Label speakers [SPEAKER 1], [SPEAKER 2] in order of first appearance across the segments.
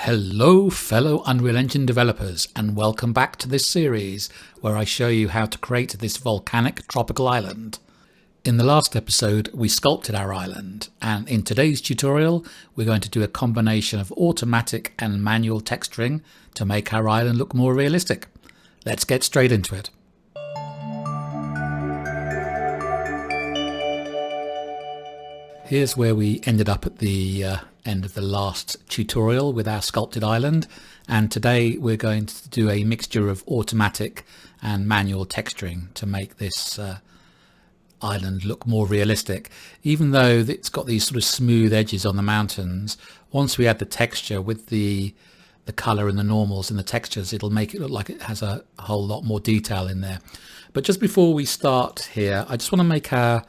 [SPEAKER 1] Hello fellow Unreal Engine developers, and welcome back to this series where I show you how to create this volcanic tropical island. In the last episode we sculpted our island, and in today's tutorial we're going to do a combination of automatic and manual texturing to make our island look more realistic. Let's get straight into it. Here's where we ended up at the end of the last tutorial with our sculpted island, and today we're going to do a mixture of automatic and manual texturing to make this island look more realistic. Even though it's got these sort of smooth edges on the mountains, once we add the texture with the color and the normals and the textures, it'll make it look like it has a whole lot more detail in there. But just before we start here, I just want to make our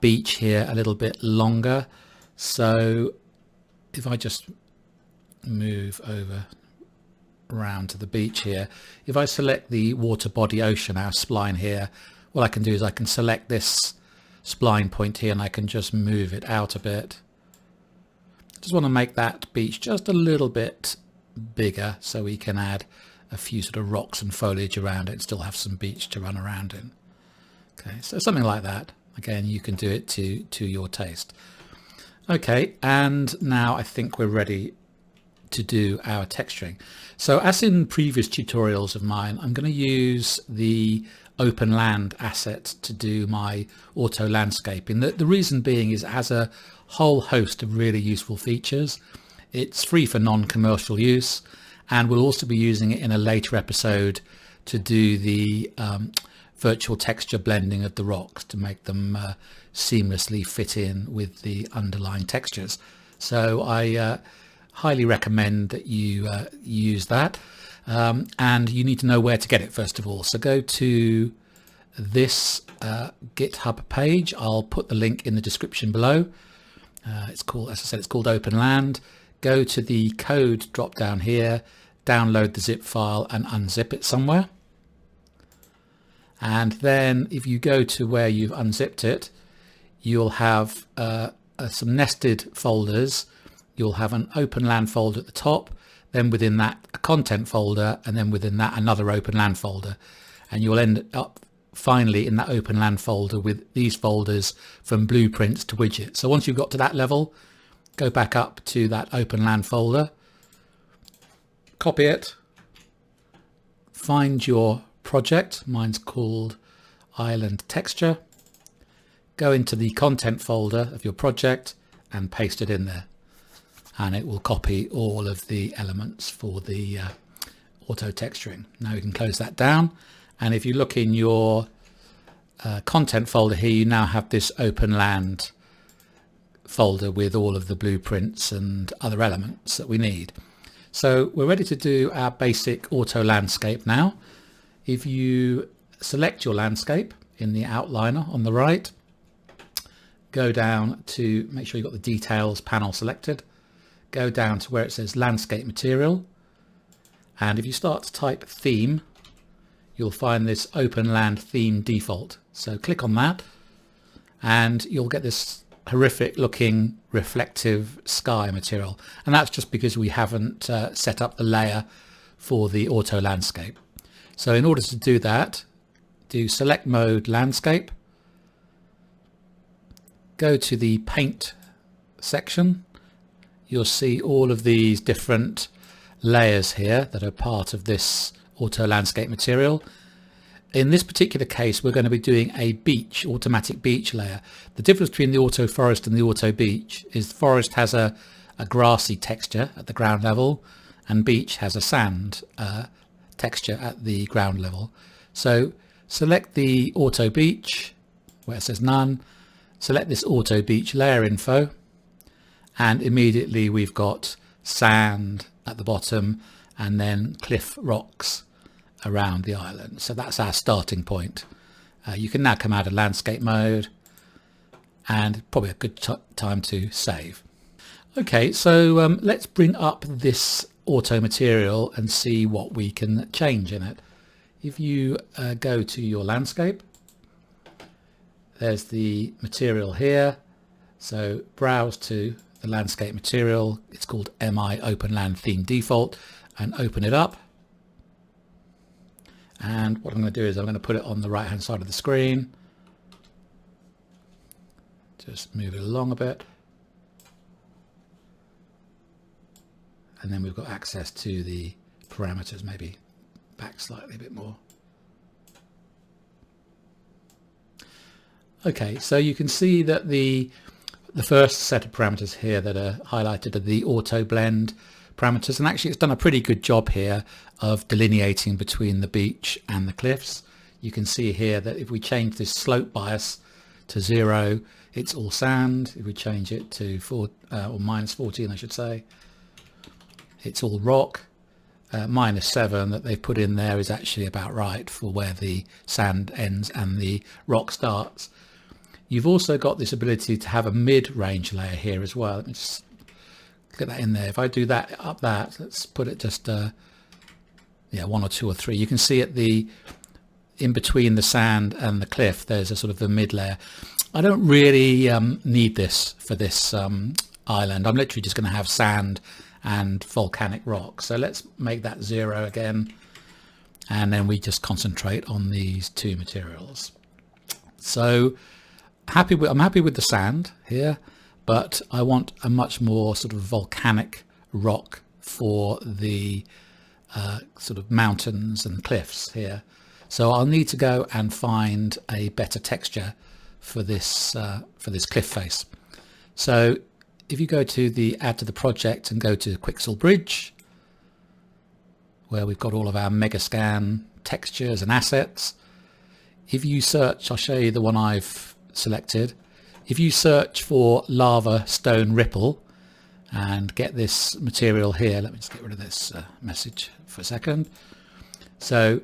[SPEAKER 1] beach here a little bit longer. So if I just move over around to the beach here, if I select the water body ocean, our spline here, what I can do is I can select this spline point here and I can just move it out a bit. Just want to make that beach just a little bit bigger so we can add a few sort of rocks and foliage around it and still have some beach to run around in. Okay, so something like that. Again, you can do it to your taste. Okay, and now I think we're ready to do our texturing. So as in previous tutorials of mine, I'm going to use the OpenLand asset to do my auto landscaping. The reason being is it has a whole host of really useful features. It's free for non-commercial use, and we'll also be using it in a later episode to do the virtual texture blending of the rocks to make them seamlessly fit in with the underlying textures. So I highly recommend that you use that, and you need to know where to get it first of all. So go to this GitHub page. I'll put the link in the description below. It's called, as I said, it's called OpenLand. Go to the code drop down here, download the zip file and unzip it somewhere. And then if you go to where you've unzipped it, you'll have some nested folders. You'll have an OpenLand folder at the top, then within that a content folder, and then within that another OpenLand folder. And you'll end up finally in that OpenLand folder with these folders from blueprints to widgets. So once you've got to that level, go back up to that OpenLand folder, copy it, find your project. Mine's called Island Texture. Go into the content folder of your project and paste it in there, and it will copy all of the elements for the auto texturing. Now you can close that down, and if you look in your content folder here, you now have this OpenLand folder with all of the blueprints and other elements that we need. So we're ready to do our basic auto landscape now. If you select your landscape in the outliner on the right, go down to make sure you've got the details panel selected, go down to where it says landscape material, and if you start to type theme, you'll find this OpenLand theme default. So click on that and you'll get this horrific looking reflective sky material, and that's just because we haven't set up the layer for the auto landscape. So in order to do that, do select mode landscape, go to the paint section. You'll see all of these different layers here that are part of this auto landscape material. In this particular case, we're going to be doing a beach, automatic beach layer. The difference between the auto forest and the auto beach is the forest has a grassy texture at the ground level, and beach has a sand texture at the ground level. So select the auto beach where it says none, select this auto beach layer info, and immediately we've got sand at the bottom and then cliff rocks around the island. So that's our starting point. You can now come out of landscape mode, and probably a good time to save. Okay, so let's bring up this auto material and see what we can change in it. If you go to your landscape, there's the material here, so browse to the landscape material. It's called MI OpenLand theme default, and open it up. And what I'm going to do is I'm going to put it on the right hand side of the screen. Just move it along a bit. And then we've got access to the parameters, maybe back slightly a bit more. Okay, so you can see that the first set of parameters here that are highlighted are the auto blend parameters, and actually it's done a pretty good job here of delineating between the beach and the cliffs. You can see here that if we change this slope bias to 0, it's all sand. If we change it to or -14, I should say, it's all rock. -7 that they've put in there is actually about right for where the sand ends and the rock starts. You've also got this ability to have a mid-range layer here as well. Let me just get that in there. If I do that up that, let's put it just 1 or 2 or 3. You can see at the in between the sand and the cliff, there's a sort of a mid layer. I don't really need this for this island. I'm literally just going to have sand and volcanic rock. So let's make that 0 again, and then we just concentrate on these two materials. So I'm happy with the sand here, but I want a much more sort of volcanic rock for the sort of mountains and cliffs here. So I'll need to go and find a better texture for this cliff face. So if you go to the add to the project and go to Quixel Bridge, where we've got all of our Megascan textures and assets, if you search, I'll show you the one I've selected. If you search for lava stone ripple and get this material here, let me just get rid of this message for a second. So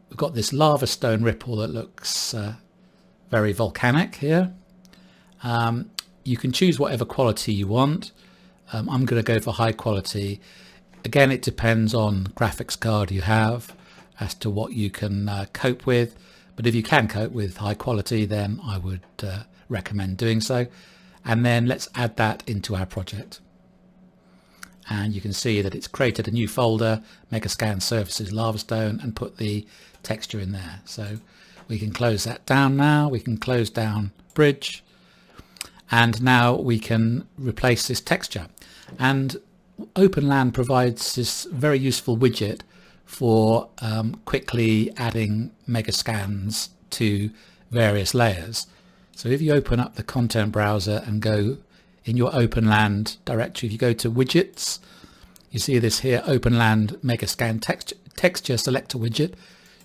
[SPEAKER 1] we've got this lava stone ripple that looks very volcanic here. You can choose whatever quality you want. I'm going to go for high quality. Again, it depends on graphics card you have as to what you can cope with. But if you can cope with high quality, then I would recommend doing so. And then let's add that into our project. And you can see that it's created a new folder, Megascan Surfaces Lavastone, and put the texture in there. So we can close that down now. We can close down Bridge. And now we can replace this texture. And OpenLand provides this very useful widget for quickly adding Megascans to various layers. So if you open up the content browser and go in your OpenLand directory, if you go to widgets, you see this here, OpenLand Megascan texture selector widget.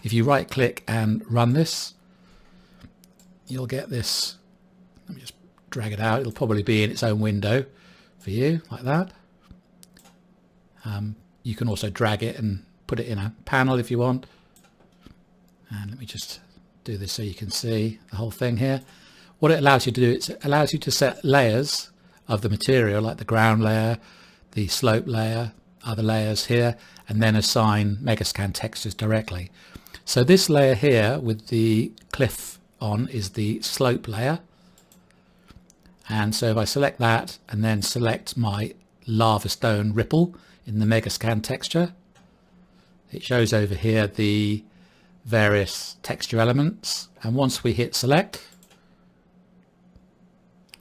[SPEAKER 1] If you right click and run this, you'll get this. Let me just drag it out. It'll probably be in its own window for you, like that. You can also drag it and put it in a panel if you want. And let me just do this so you can see the whole thing here. What it allows you to do, it allows you to set layers of the material, like the ground layer, the slope layer, other layers here, and then assign Megascan textures directly. So this layer here with the cliff on is the slope layer. And so if I select that and then select my lava stone ripple in the Megascan texture, it shows over here the various texture elements. And once we hit select,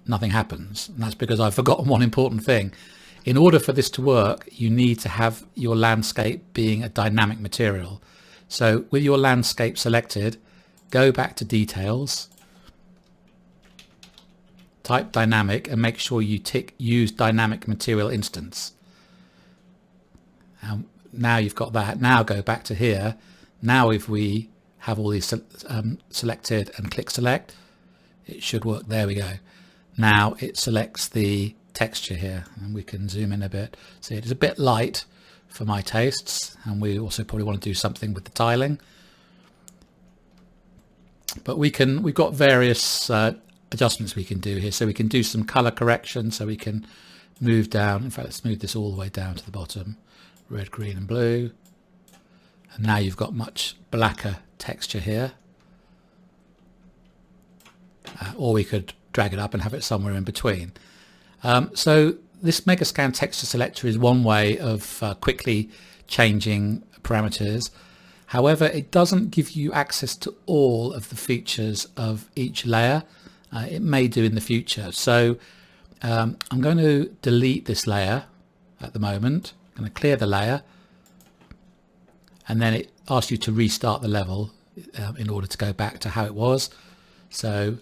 [SPEAKER 1] nothing happens. And that's because I've forgotten one important thing. In order for this to work, you need to have your landscape being a dynamic material. So with your landscape selected, go back to details, type dynamic, and make sure you tick use dynamic material instance. Now you've got that. Now go back to here. Now if we have all these selected and click select, it should work. There we go. Now it selects the texture here, and we can zoom in a bit. See, it is a bit light for my tastes, and we also probably want to do something with the tiling. But we've got various adjustments we can do here. So we can do some color correction, so we can move down. In fact, let's move this all the way down to the bottom. Red, green and blue. And now you've got much blacker texture here. Or we could drag it up and have it somewhere in between. So this Megascan texture selector is one way of quickly changing parameters. However, it doesn't give you access to all of the features of each layer. It may do in the future. So I'm going to delete this layer at the moment. I'm going to clear the layer, and then it asks you to restart the level in order to go back to how it was. So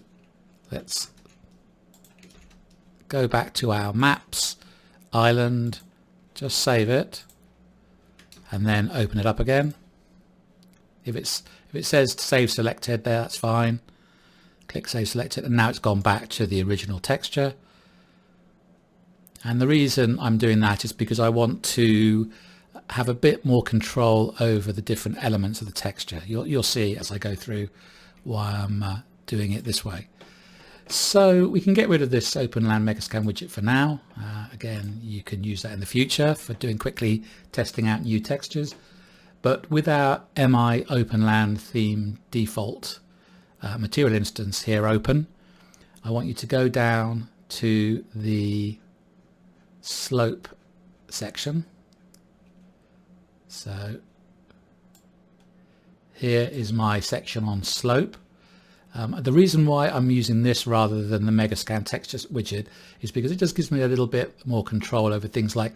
[SPEAKER 1] let's go back to our maps, island, just save it, and then open it up again. If it says save selected there, that's fine. Click save selected, and now it's gone back to the original texture. And the reason I'm doing that is because I want to have a bit more control over the different elements of the texture. You'll see as I go through why I'm doing it this way. So we can get rid of this OpenLand Megascan widget for now. Again, you can use that in the future for doing quickly testing out new textures. But with our MI OpenLand theme default material instance here open, I want you to go down to the slope section. So here is my section on slope. The reason why I'm using this rather than the Megascan texture widget is because it just gives me a little bit more control over things like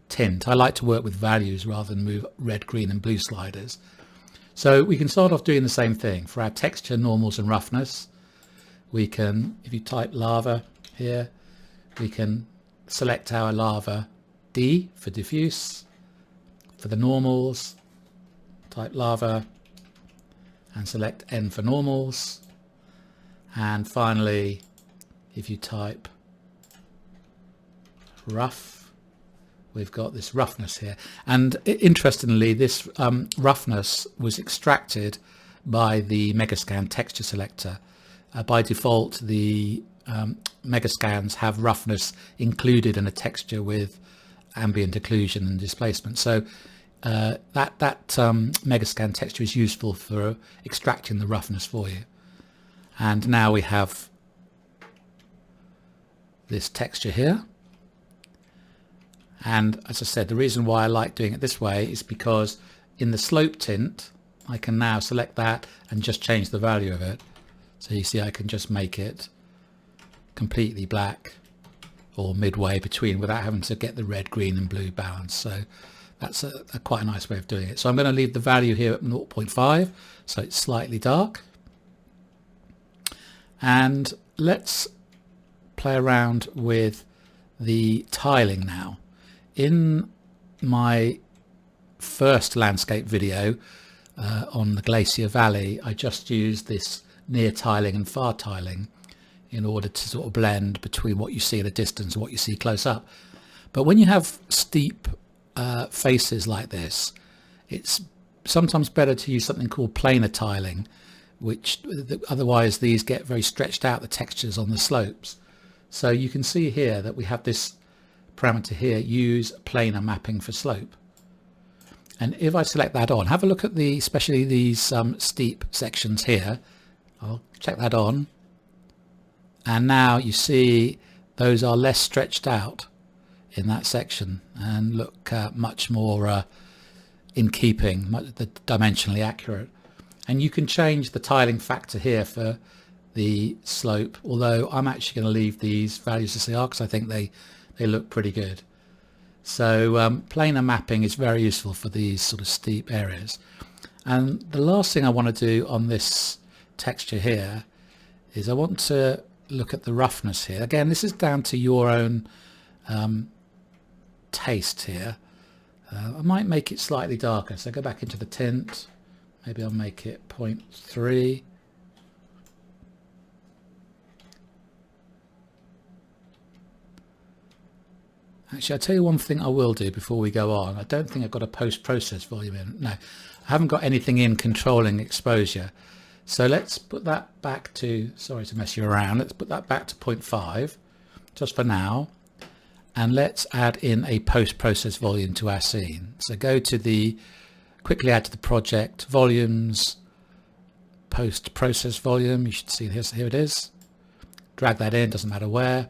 [SPEAKER 1] tint. I like to work with values rather than move red, green and blue sliders. So we can start off doing the same thing for our texture, normals and roughness. We can, if you type lava here, we can select our lava D for diffuse. For the normals, type lava and select N for normals. And finally, if you type rough, we've got this roughness here. And interestingly, this roughness was extracted by the Megascan texture selector. By default, the Megascans have roughness included in a texture with ambient occlusion and displacement. So that Megascan texture is useful for extracting the roughness for you. And now we have this texture here. And as I said, the reason why I like doing it this way is because in the slope tint, I can now select that and just change the value of it. So you see, I can just make it completely black or midway between without having to get the red, green and blue balance. So that's a quite a nice way of doing it. So I'm going to leave the value here at 0.5, so it's slightly dark. And let's play around with the tiling now. In my first landscape video on the Glacier Valley, I just used this near tiling and far tiling in order to sort of blend between what you see at a distance and what you see close up. But when you have steep faces like this, it's sometimes better to use something called planar tiling, which otherwise these get very stretched out, the textures on the slopes. So you can see here that we have this parameter here, use planar mapping for slope. And if I select that on, have a look at especially these steep sections here. I'll check that on. And now you see those are less stretched out in that section and look much more in keeping, dimensionally accurate. And you can change the tiling factor here for the slope, although I'm actually going to leave these values as they are because I think they look pretty good. So planar mapping is very useful for these sort of steep areas. And the last thing I want to do on this texture here is I want to look at the roughness here. Again, this is down to your own taste here. I might make it slightly darker, so go back into the tint. Maybe I'll make it 0.3. Actually, I'll tell you one thing I will do before we go on. I don't think I've got a post-process volume in. No, I haven't got anything in controlling exposure. So let's put that back to, sorry to mess you around, let's put that back to 0.5 just for now. And let's add in a post-process volume to our scene. So go to the, quickly add to the project, volumes, post-process volume. You should see this, here it is. Drag that in, doesn't matter where.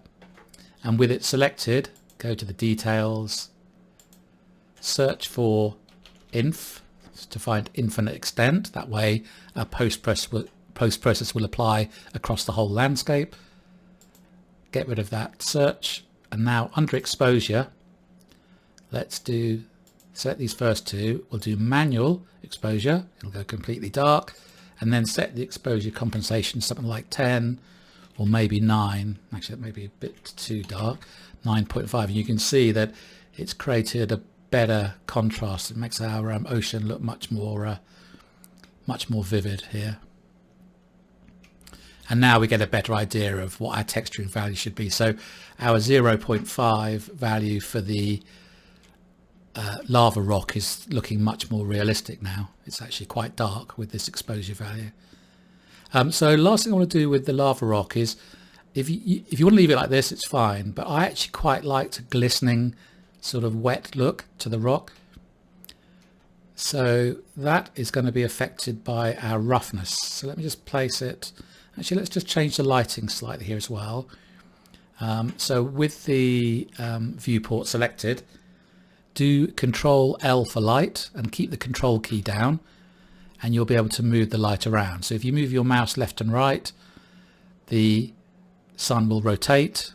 [SPEAKER 1] and with it selected, go to the details, search for inf to find infinite extent. That way a post process will apply across the whole landscape. Get rid of that search, and now under exposure, let's set these first two. We'll do manual exposure, it'll go completely dark, and then set the exposure compensation something like 10 or maybe 9. Actually, that may be a bit too dark. 9.5, and you can see that it's created a better contrast. It makes our ocean look much more vivid here. And now we get a better idea of what our texturing value should be. So our 0.5 value for the lava rock is looking much more realistic now. It's actually quite dark with this exposure value. So last thing I want to do with the lava rock is, if you want to leave it like this, it's fine, but I actually quite like a glistening sort of wet look to the rock. So that is going to be affected by our roughness. So let me just place it. Actually, let's just change the lighting slightly here as well. So with the viewport selected, do Control L for light and keep the control key down, and you'll be able to move the light around. So if you move your mouse left and right, the sun will rotate.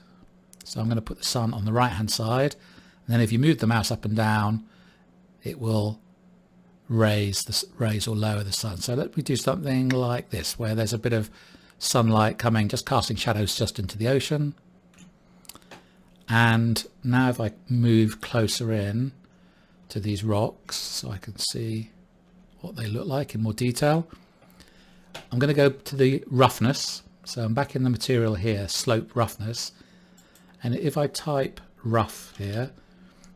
[SPEAKER 1] So I'm going to put the sun on the right hand side, and then if you move the mouse up and down, it will raise or lower the sun. So let me do something like this, where there's a bit of sunlight coming, just casting shadows just into the ocean. And now if I move closer in to these rocks so I can see what they look like in more detail, I'm going to go to the roughness. So I'm back in the material here, slope roughness, and if I type rough here,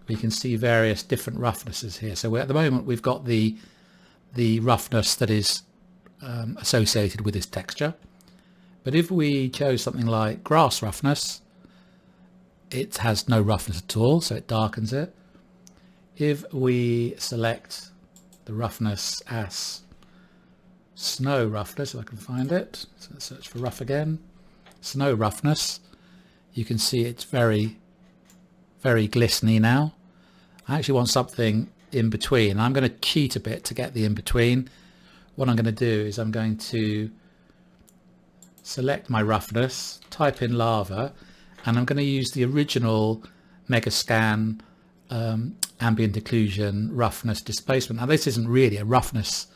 [SPEAKER 1] we can see various different roughnesses here. So at the moment we've got the roughness that is associated with this texture, but if we chose something like grass roughness, it has no roughness at all, so it darkens it. If we select the roughness as snow roughness, if I can find it, so let's search for rough again, snow roughness, you can see it's very, very glistening now. I actually want something in between. I'm going to cheat a bit to get the in between. What I'm going to do is I'm going to select my roughness, type in lava, and I'm going to use the original Megascan ambient occlusion roughness displacement. Now this isn't really a roughness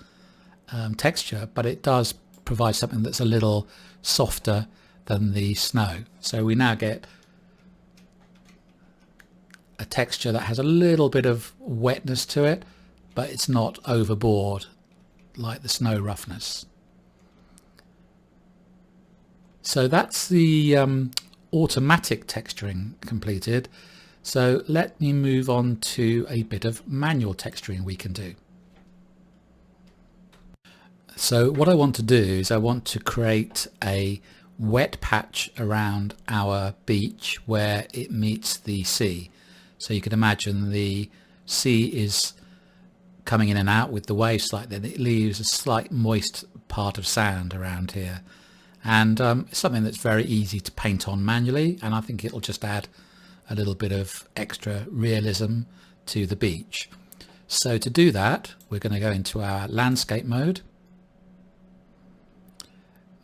[SPEAKER 1] texture, but it does provide something that's a little softer than the snow. So we now get a texture that has a little bit of wetness to it, but it's not overboard like the snow roughness. So that's the automatic texturing completed. So let me move on to a bit of manual texturing we can do. So what I want to do is I want to create a wet patch around our beach where it meets the sea. So you can imagine the sea is coming in and out with the waves like that. It leaves a slight moist part of sand around here. And it's something that's very easy to paint on manually, and I think it'll just add a little bit of extra realism to the beach. So to do that, we're going to go into our landscape mode.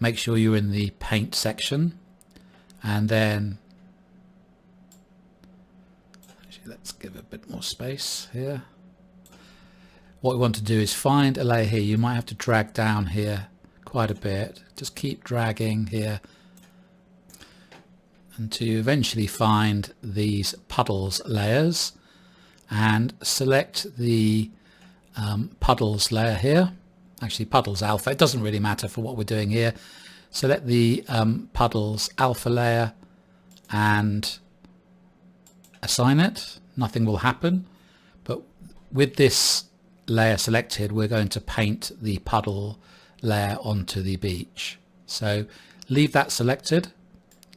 [SPEAKER 1] Make sure you're in the paint section, and then actually let's give it a bit more space here. What we want to do is find a layer here. You might have to drag down here quite a bit. Just keep dragging here until you eventually find these puddles layers, and select the puddles layer here. Actually puddles alpha, it doesn't really matter for what we're doing here. Select the puddles alpha layer and assign it. Nothing will happen, but with this layer selected, we're going to paint the puddle layer onto the beach. So leave that selected,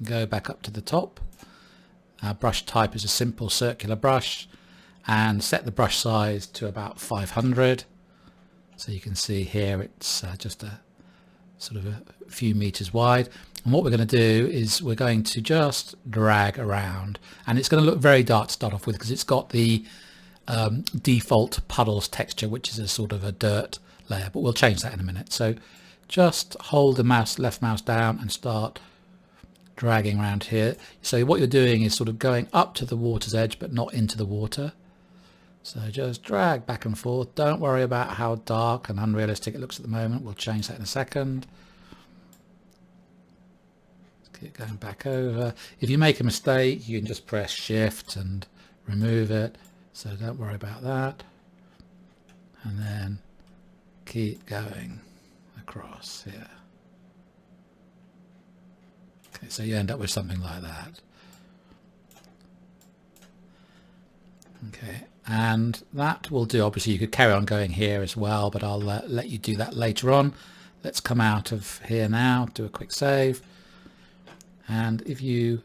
[SPEAKER 1] go back up to the top. Our brush type is a simple circular brush, and set the brush size to about 500. So you can see here it's just a sort of a few meters wide. And what we're going to do is we're going to just drag around, and it's going to look very dark to start off with because it's got the default puddles texture, which is a sort of a dirt layer, but we'll change that in a minute. So just hold the left mouse down and start dragging around here. So what you're doing is sort of going up to the water's edge but not into the water. So just drag back and forth. Don't worry about how dark and unrealistic it looks at the moment. We'll change that in a second. Keep going back over. If you make a mistake, you can just press shift and remove it. So don't worry about that. And then keep going across here. Okay, so you end up with something like that. Okay, and that will do. Obviously you could carry on going here as well, but I'll let you do that later on. Let's come out of here now, do a quick save. And if you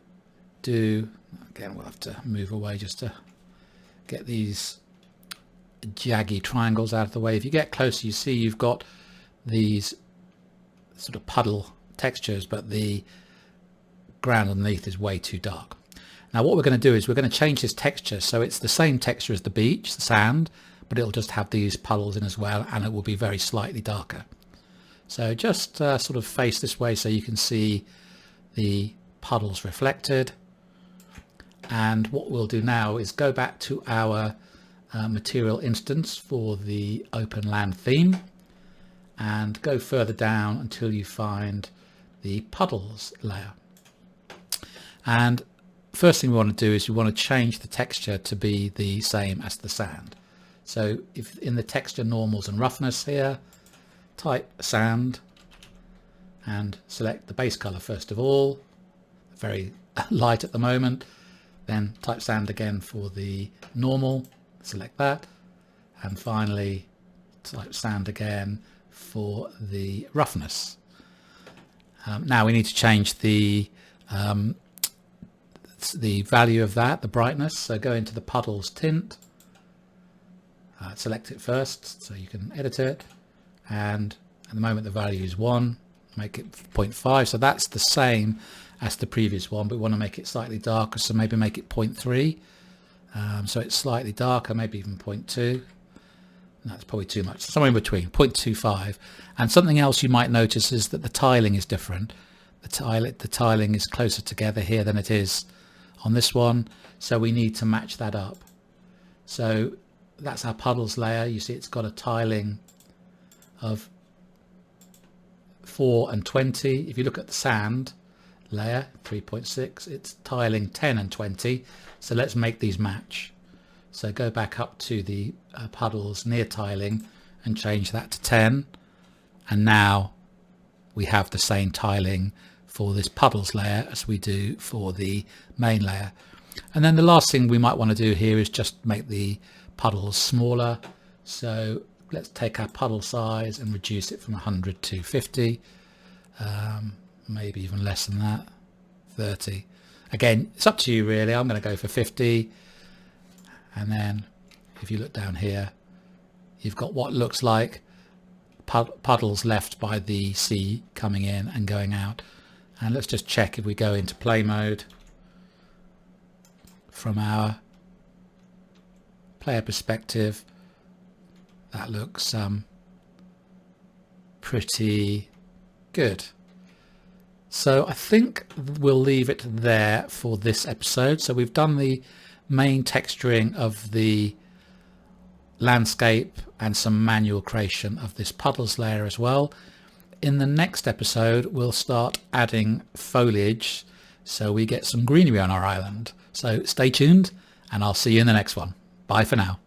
[SPEAKER 1] do, again, we'll have to move away just to get these jaggy triangles out of the way. If you get closer, you see you've got these sort of puddle textures, but the ground underneath is way too dark. Now what we're going to do is we're going to change this texture so it's the same texture as the beach, the sand, but it'll just have these puddles in as well, and it will be very slightly darker. So just sort of face this way so you can see the puddles reflected. And what we'll do now is go back to our material instance for the OpenLand theme and go further down until you find the puddles layer. And first thing we want to do is we want to change the texture to be the same as the sand. So if in the texture normals and roughness here, type sand and select the base color first of all, very light at the moment. Then type sand again for the normal, select that, and finally type sand again for the roughness. Now we need to change the value of that, the brightness. So go into the puddles tint, select it first so you can edit it, and at the moment the value is 1, make it 0.5, so that's the same as the previous one, but we want to make it slightly darker, so maybe make it 0.3, so it's slightly darker, maybe even 0.2. That's probably too much, somewhere in between, 0.25. And something else you might notice is that the tiling is different. The tiling is closer together here than it is on this one, so we need to match that up. So that's our puddles layer. You see it's got a tiling of 4 and 20. If you look at the sand layer, 3.6, it's tiling 10 and 20. So let's make these match. So go back up to the puddles near tiling and change that to 10. And now we have the same tiling for this puddles layer as we do for the main layer. And then the last thing we might want to do here is just make the puddles smaller. So let's take our puddle size and reduce it from 100 to 50, maybe even less than that, 30. Again, it's up to you really. I'm going to go for 50. And then if you look down here, you've got what looks like puddles left by the sea coming in and going out. And let's just check if we go into play mode from our player perspective. That looks pretty good. So I think we'll leave it there for this episode. So we've done the main texturing of the landscape and some manual creation of this puddles layer as well. In the next episode we'll start adding foliage so we get some greenery on our island. So stay tuned and I'll see you in the next one. Bye for now.